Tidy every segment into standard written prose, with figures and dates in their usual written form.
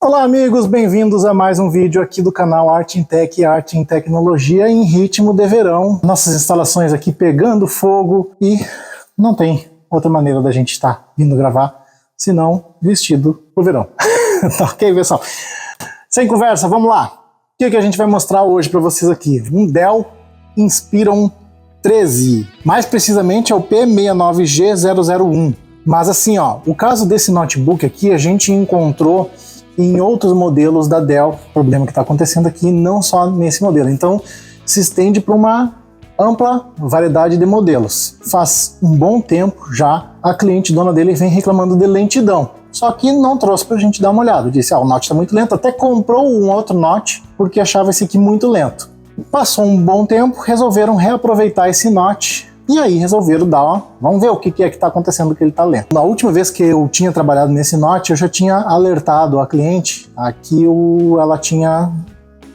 Olá amigos, bem-vindos a mais um vídeo aqui do canal Arte em Tech e Arte em Tecnologia em ritmo de verão. Nossas instalações aqui pegando fogo e não tem outra maneira da gente estar vindo gravar senão vestido pro verão. Tá ok, pessoal? Sem conversa, vamos lá. O que a gente vai mostrar hoje para vocês aqui? Um Dell Inspiron 13. Mais precisamente é o P69G001. Mas assim, ó, o caso desse notebook aqui a gente encontrou em outros modelos da Dell. O problema que está acontecendo aqui não só nesse modelo. Então se estende para uma ampla variedade de modelos. Faz um bom tempo já a cliente dona dele vem reclamando de lentidão. Só que não trouxe pra gente dar uma olhada. Disse, o Note tá muito lento. Até comprou um outro Note porque achava esse aqui muito lento. Passou um bom tempo, resolveram reaproveitar esse Note e aí resolveram dar, vamos ver o que é que tá acontecendo que ele tá lento. Na última vez que eu tinha trabalhado nesse Note, eu já tinha alertado a cliente aqui ela tinha,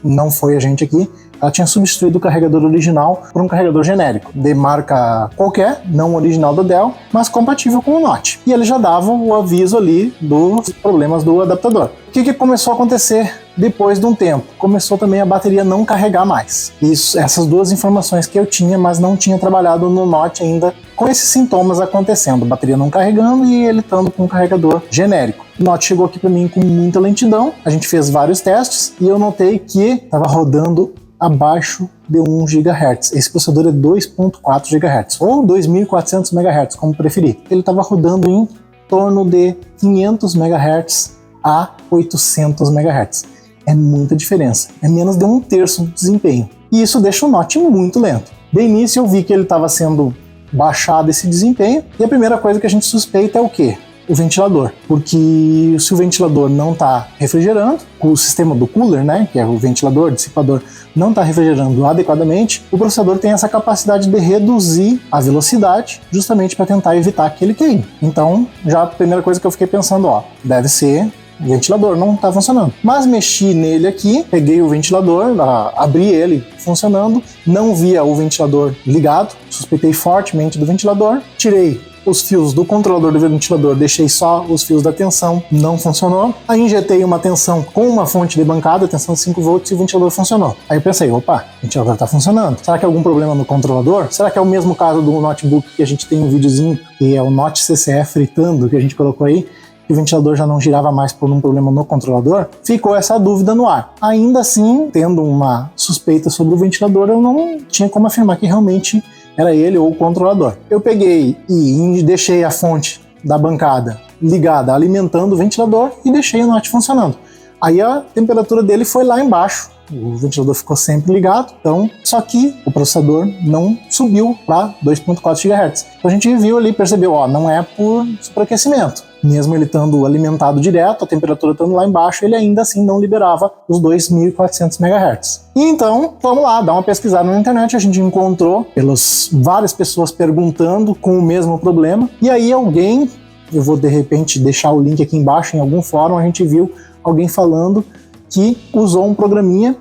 não foi a gente aqui, ela tinha substituído o carregador original por um carregador genérico, de marca qualquer, não original da Dell, mas compatível com o Note. E ele já dava o aviso ali dos problemas do adaptador. O que começou a acontecer depois de um tempo? Começou também a bateria não carregar mais. Essas duas informações que eu tinha, mas não tinha trabalhado no Note ainda com esses sintomas acontecendo. Bateria não carregando e ele estando com um carregador genérico. O Note chegou aqui para mim com muita lentidão, a gente fez vários testes e eu notei que estava rodando abaixo de 1 GHz. Esse processador é 2.4 GHz ou 2.400 MHz, como preferir. Ele estava rodando em torno de 500 MHz a 800 MHz. É muita diferença. É menos de 1/3 do desempenho. E isso deixa o Note muito lento. De início eu vi que ele estava sendo baixado esse desempenho e a primeira coisa que a gente suspeita é o quê? O ventilador, porque se o ventilador não está refrigerando, o sistema do cooler, né, que é o ventilador, dissipador, não está refrigerando adequadamente, o processador tem essa capacidade de reduzir a velocidade justamente para tentar evitar que ele queime. Então, já a primeira coisa que eu fiquei pensando, deve ser o ventilador, não está funcionando. Mas mexi nele aqui, peguei o ventilador, abri ele funcionando, não via o ventilador ligado, suspeitei fortemente do ventilador, tirei os fios do controlador do ventilador, deixei só os fios da tensão, não funcionou. Aí injetei uma tensão com uma fonte de bancada, tensão de 5 volts e o ventilador funcionou. Aí eu pensei, opa, o ventilador está funcionando. Será que é algum problema no controlador? Será que é o mesmo caso do notebook que a gente tem um videozinho, que é o Note CCE fritando, que a gente colocou aí, que o ventilador já não girava mais por um problema no controlador? Ficou essa dúvida no ar. Ainda assim, tendo uma suspeita sobre o ventilador, eu não tinha como afirmar que realmente era ele ou o controlador. Eu peguei e deixei a fonte da bancada ligada, alimentando o ventilador e deixei o Note funcionando. Aí a temperatura dele foi lá embaixo, o ventilador ficou sempre ligado, então, só que o processador não subiu para 2.4 GHz. Então a gente viu ali, percebeu, não é por superaquecimento. Mesmo ele estando alimentado direto, a temperatura estando lá embaixo, ele ainda assim não liberava os 2.400 MHz. E então, vamos lá, dar uma pesquisada na internet, a gente encontrou pelas várias pessoas perguntando com o mesmo problema, e aí alguém, eu vou de repente deixar o link aqui embaixo em algum fórum, a gente viu alguém falando que usou um programinha,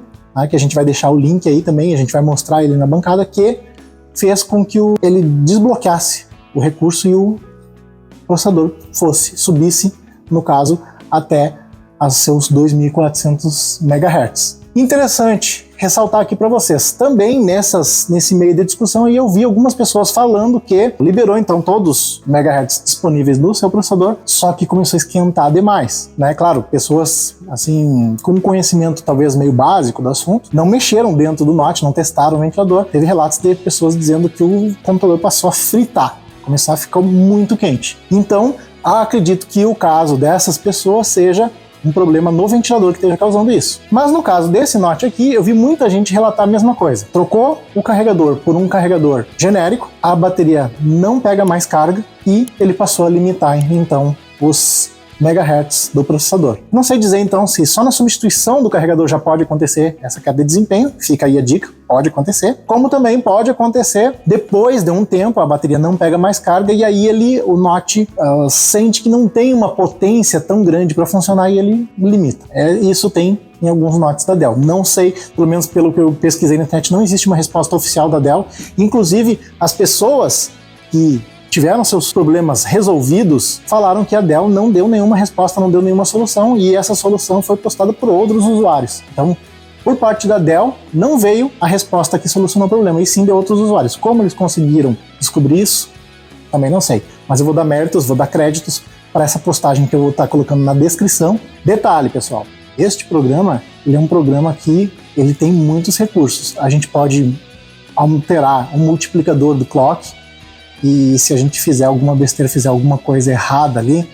que a gente vai deixar o link aí também, a gente vai mostrar ele na bancada, que fez com que ele desbloqueasse o recurso e o processador subisse, no caso, até os seus 2.400 MHz. Interessante ressaltar aqui para vocês, também nesse meio de discussão aí eu vi algumas pessoas falando que liberou então todos os megahertz disponíveis no seu processador, só que começou a esquentar demais, né? Claro, pessoas assim com conhecimento talvez meio básico do assunto, não mexeram dentro do Note, não testaram o ventilador. Teve relatos de pessoas dizendo que o computador passou a fritar, começou a ficar muito quente. Então, acredito que o caso dessas pessoas seja um problema no ventilador que esteja causando isso. Mas no caso desse Note aqui, eu vi muita gente relatar a mesma coisa. Trocou o carregador por um carregador genérico, a bateria não pega mais carga e ele passou a limitar então os megahertz do processador. Não sei dizer então se só na substituição do carregador já pode acontecer essa queda de desempenho, fica aí a dica, pode acontecer, como também pode acontecer depois de um tempo, a bateria não pega mais carga e aí o Note sente que não tem uma potência tão grande para funcionar e ele limita. Isso tem em alguns Notes da Dell. Não sei, pelo menos pelo que eu pesquisei na internet, não existe uma resposta oficial da Dell. Inclusive, as pessoas que tiveram seus problemas resolvidos, falaram que a Dell não deu nenhuma resposta, não deu nenhuma solução, e essa solução foi postada por outros usuários. Então, por parte da Dell, não veio a resposta que solucionou o problema, e sim de outros usuários. Como eles conseguiram descobrir isso, também não sei. Mas eu vou dar méritos, vou dar créditos para essa postagem que eu vou estar colocando na descrição. Detalhe, pessoal, este programa, ele é um programa que ele tem muitos recursos. A gente pode alterar um multiplicador do clock, e se a gente fizer alguma besteira, fizer alguma coisa errada ali,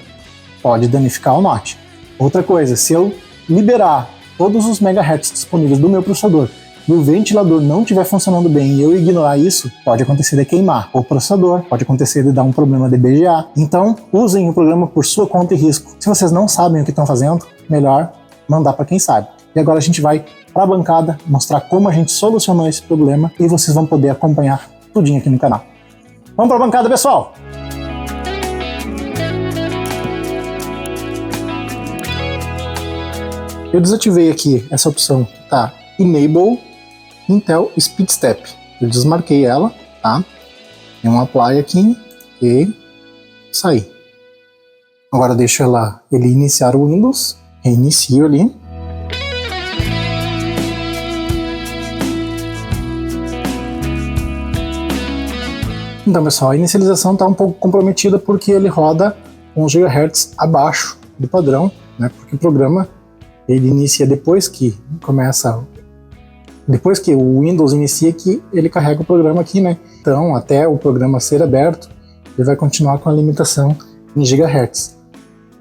pode danificar o Note. Outra coisa, se eu liberar todos os megahertz disponíveis do meu processador e o ventilador não estiver funcionando bem e eu ignorar isso, pode acontecer de queimar o processador, pode acontecer de dar um problema de BGA. Então, usem o programa por sua conta e risco. Se vocês não sabem o que estão fazendo, melhor mandar para quem sabe. E agora a gente vai para a bancada mostrar como a gente solucionou esse problema e vocês vão poder acompanhar tudinho aqui no canal. Vamos para a bancada, pessoal! Eu desativei aqui essa opção que tá Enable Intel Speed Step. Eu desmarquei ela, tá? Tem um apply aqui e sair. Agora deixo ele iniciar o Windows, reinicio ali. Então, pessoal, a inicialização está um pouco comprometida porque ele roda 1 GHz abaixo do padrão, né? Porque o programa ele inicia depois que o Windows inicia, que ele carrega o programa aqui, né? Então, até o programa ser aberto, ele vai continuar com a limitação em gigahertz.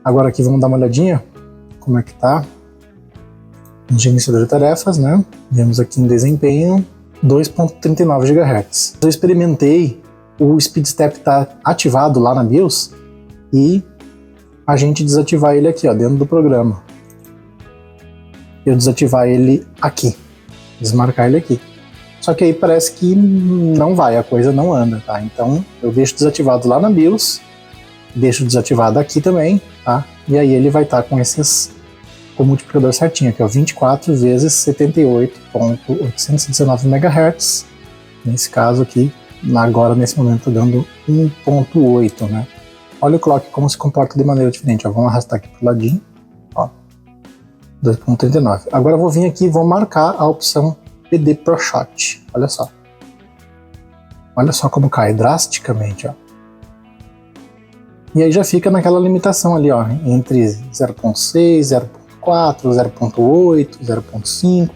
Agora aqui vamos dar uma olhadinha como é que tá em gerenciador de tarefas, né? Vemos aqui em desempenho 2.39 GHz. Eu experimentei o Speed Step tá ativado lá na BIOS e a gente desativar ele aqui, ó, dentro do programa. Eu desativar ele aqui, desmarcar ele aqui. Só que aí parece que não vai, a coisa não anda, tá? Então eu deixo desativado lá na BIOS, deixo desativado aqui também, tá? E aí ele vai estar com o multiplicador certinho aqui, ó, 24 vezes 78.819 MHz. Nesse caso aqui, agora nesse momento dando 1.8, né? Olha o clock como se comporta de maneira diferente, ó. Vamos arrastar aqui pro ladinho, ó, 2.39. Agora eu vou vir aqui e vou marcar a opção PD ProShot, olha só. Olha só como cai drasticamente, ó. E aí já fica naquela limitação ali, ó, entre 0.6, 0.4, 0.8, 0.5.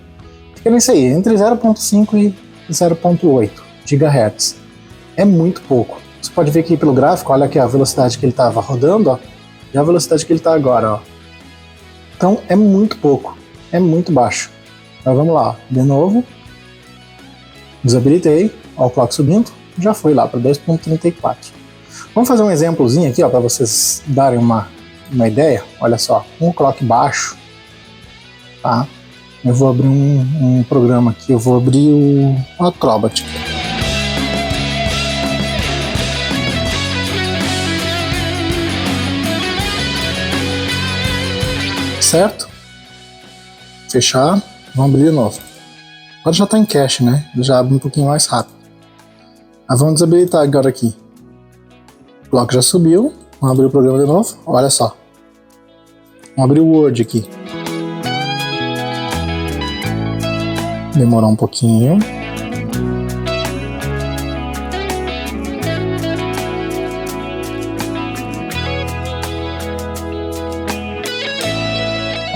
Fica nisso aí, entre 0.5 e 0.8 GHz. É muito pouco. Você pode ver aqui pelo gráfico, olha aqui a velocidade que ele estava rodando, ó, e a velocidade que ele está agora, ó. Então é muito pouco, é muito baixo. Então vamos lá, ó. De novo, desabilitei, ó, o clock subindo, já foi lá para 2.34. Vamos fazer um exemplozinho aqui, ó, para vocês darem uma ideia. Olha só, um clock baixo, tá? Eu vou abrir um programa aqui, eu vou abrir o Acrobat. Certo? Fechar, vamos abrir de novo. Agora já está em cache, né? Ele já abre um pouquinho mais rápido. Mas vamos desabilitar agora aqui. O clock já subiu. Vamos abrir o programa de novo. Olha só. Vamos abrir o Word aqui. Demorou um pouquinho.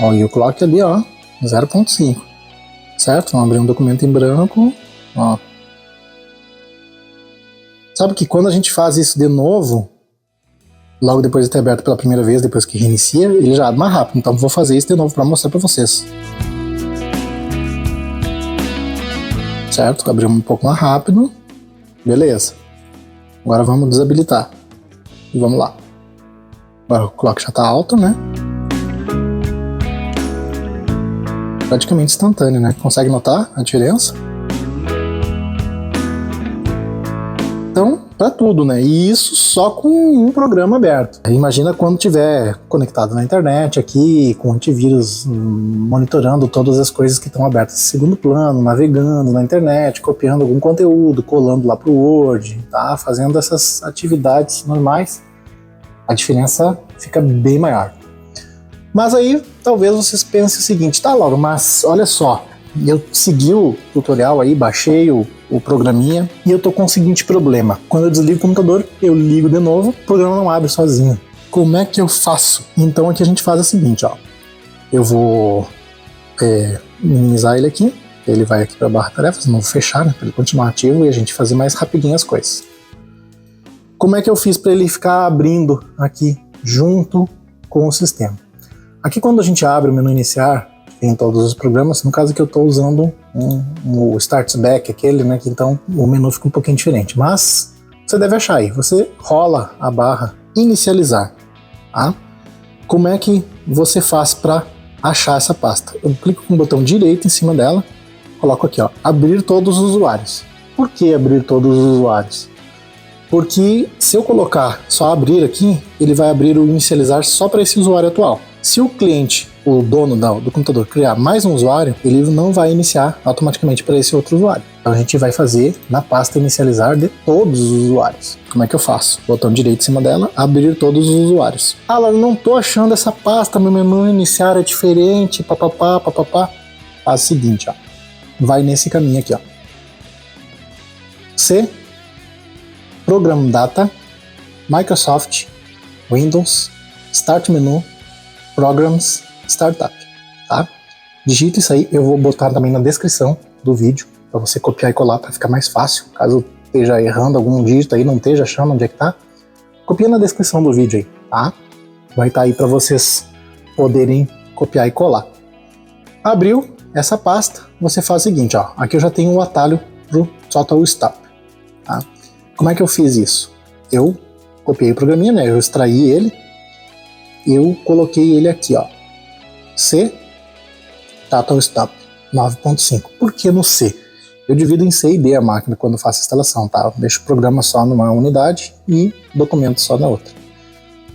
Ó, e o clock ali, ó, 0.5. Certo? Vamos abrir um documento em branco. Ó. Sabe que quando a gente faz isso de novo, logo depois de ter aberto pela primeira vez, depois que reinicia, ele já abre mais rápido. Então vou fazer isso de novo para mostrar para vocês. Certo? Abrimos um pouco mais rápido. Beleza. Agora vamos desabilitar. E vamos lá. Agora o clock já está alto, né? Praticamente instantâneo, né? Consegue notar a diferença? Então, para tudo, né? E isso só com um programa aberto. Imagina quando tiver conectado na internet aqui, com antivírus monitorando todas as coisas que estão abertas em segundo plano, navegando na internet, copiando algum conteúdo, colando lá pro Word, tá? Fazendo essas atividades normais, a diferença fica bem maior. Mas aí, talvez vocês pensem o seguinte, tá, Lauro, mas olha só, eu segui o tutorial aí, baixei o programinha e eu tô com o seguinte problema. Quando eu desligo o computador, eu ligo de novo, o programa não abre sozinho. Como é que eu faço? Então aqui a gente faz o seguinte, ó. Eu vou minimizar ele aqui, ele vai aqui para a barra tarefas, não vou fechar, né, para ele continuar ativo e a gente fazer mais rapidinho as coisas. Como é que eu fiz para ele ficar abrindo aqui junto com o sistema? Aqui quando a gente abre o menu iniciar, em todos os programas, no caso que eu estou usando o Start Back, aquele, né, que então o menu fica um pouquinho diferente, mas você deve achar aí, você rola a barra inicializar, tá? Como é que você faz para achar essa pasta? Eu clico com o botão direito em cima dela, coloco aqui, ó, abrir todos os usuários. Por que abrir todos os usuários? Porque se eu colocar só abrir aqui, ele vai abrir o inicializar só para esse usuário atual. Se o cliente, o dono do computador, criar mais um usuário, ele não vai iniciar automaticamente para esse outro usuário. Então a gente vai fazer na pasta inicializar de todos os usuários. Como é que eu faço? Botão direito em cima dela, abrir todos os usuários. Ah, eu não tô achando essa pasta, meu menu iniciar é diferente, papapá, papapá. Faz o seguinte, ó. Vai nesse caminho aqui, ó. C, Program Data, Microsoft, Windows, Start Menu, Programs, Startup, tá? Digita isso aí, eu vou botar também na descrição do vídeo, para você copiar e colar, para ficar mais fácil, caso esteja errando algum dígito aí, não esteja achando onde é que tá, copia na descrição do vídeo aí, tá? Vai estar aí para vocês poderem copiar e colar. Abriu essa pasta, você faz o seguinte, ó, aqui eu já tenho o atalho pro Total Stop, tá? Como é que eu fiz isso? Eu copiei o programinha, né, eu extraí ele, eu coloquei ele aqui, ó, C, Total Stop 9.5. Por que no C? Eu divido em C e D a máquina quando faço a instalação, tá? Eu deixo o programa só numa unidade e documento só na outra.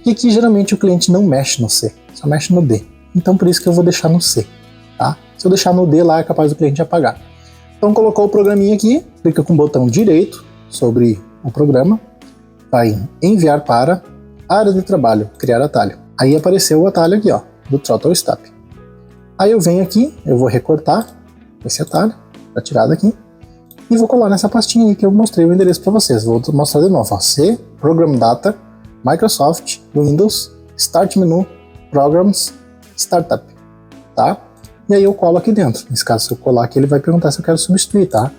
E aqui geralmente o cliente não mexe no C, só mexe no D. Então por isso que eu vou deixar no C, tá? Se eu deixar no D lá é capaz do cliente apagar. Então colocou o programinha aqui, clica com o botão direito sobre o programa, vai em enviar para área de trabalho, criar atalho. Aí apareceu o atalho aqui, ó, do Total Stop. Aí eu venho aqui, eu vou recortar esse atalho, tá tirado aqui, e vou colar nessa pastinha aí que eu mostrei o endereço para vocês. Vou mostrar de novo, ó, C, Program Data, Microsoft, Windows, Start Menu, Programs, Startup, tá? E aí eu colo aqui dentro. Nesse caso, se eu colar aqui, ele vai perguntar se eu quero substituir, tá?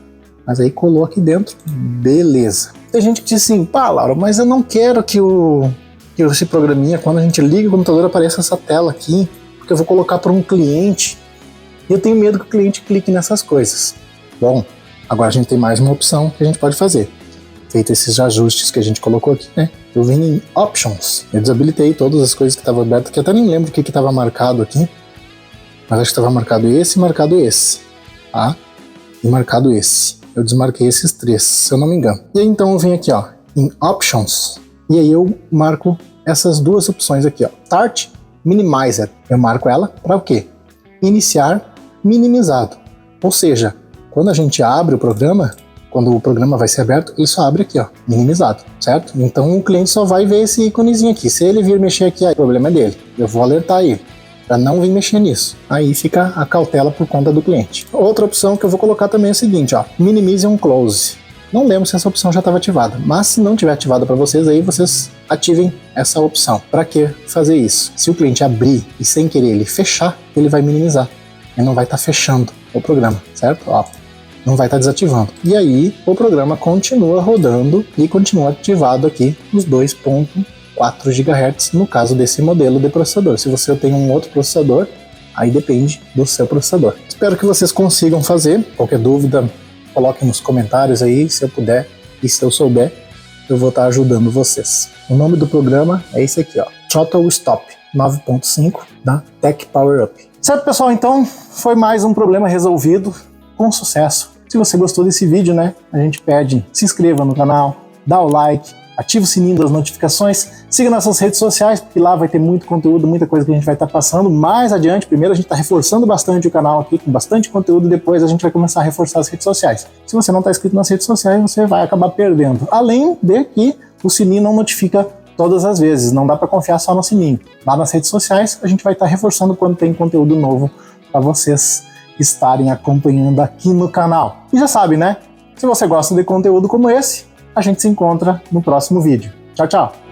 Mas aí colou aqui dentro, beleza. Tem gente que diz assim, pá, Laura, mas eu não quero que esse programinha, quando a gente liga o computador, apareça essa tela aqui, porque eu vou colocar para um cliente e eu tenho medo que o cliente clique nessas coisas. Bom, agora a gente tem mais uma opção que a gente pode fazer. Feito esses ajustes que a gente colocou aqui, né? Eu vim em Options, eu desabilitei todas as coisas que estavam abertas, que eu até nem lembro o que estava marcado aqui, mas acho que estava marcado esse, tá? E marcado esse. Eu desmarquei esses três, se eu não me engano. E aí então eu venho aqui, ó, em Options, e aí eu marco essas duas opções aqui, ó. Start Minimizer. Eu marco ela para o quê? Iniciar minimizado. Ou seja, quando a gente abre o programa, quando o programa vai ser aberto, ele só abre aqui, ó, minimizado, certo? Então o cliente só vai ver esse íconezinho aqui. Se ele vir mexer aqui, aí o problema é dele. Eu vou alertar ele para não vir mexer nisso. Aí fica a cautela por conta do cliente. Outra opção que eu vou colocar também é o seguinte, ó, Minimize on Close. Não lembro se essa opção já estava ativada, mas se não tiver ativada para vocês, aí vocês ativem essa opção. Para que fazer isso? Se o cliente abrir e sem querer ele fechar, ele vai minimizar. Ele não vai estar fechando o programa, certo? Ó, não vai estar desativando. E aí o programa continua rodando e continua ativado aqui nos 2.4 GHz no caso desse modelo de processador. Se você tem um outro processador, aí depende do seu processador. Espero que vocês consigam fazer. Qualquer dúvida, coloquem nos comentários aí, se eu puder e se eu souber, eu vou estar ajudando vocês. O nome do programa é esse aqui, ó, Total Stop 9.5 da Tech Power Up. Certo, pessoal? Então foi mais um problema resolvido com sucesso. Se você gostou desse vídeo, né, a gente pede se inscreva no canal, dá o like, ativa o sininho das notificações, siga nossas redes sociais, porque lá vai ter muito conteúdo, muita coisa que a gente vai estar passando mais adiante. Primeiro a gente está reforçando bastante o canal aqui, com bastante conteúdo, depois a gente vai começar a reforçar as redes sociais. Se você não está inscrito nas redes sociais, você vai acabar perdendo. Além de que o sininho não notifica todas as vezes, não dá para confiar só no sininho. Lá nas redes sociais a gente vai estar reforçando quando tem conteúdo novo para vocês estarem acompanhando aqui no canal. E já sabe, né? Se você gosta de conteúdo como esse, a gente se encontra no próximo vídeo. Tchau, tchau!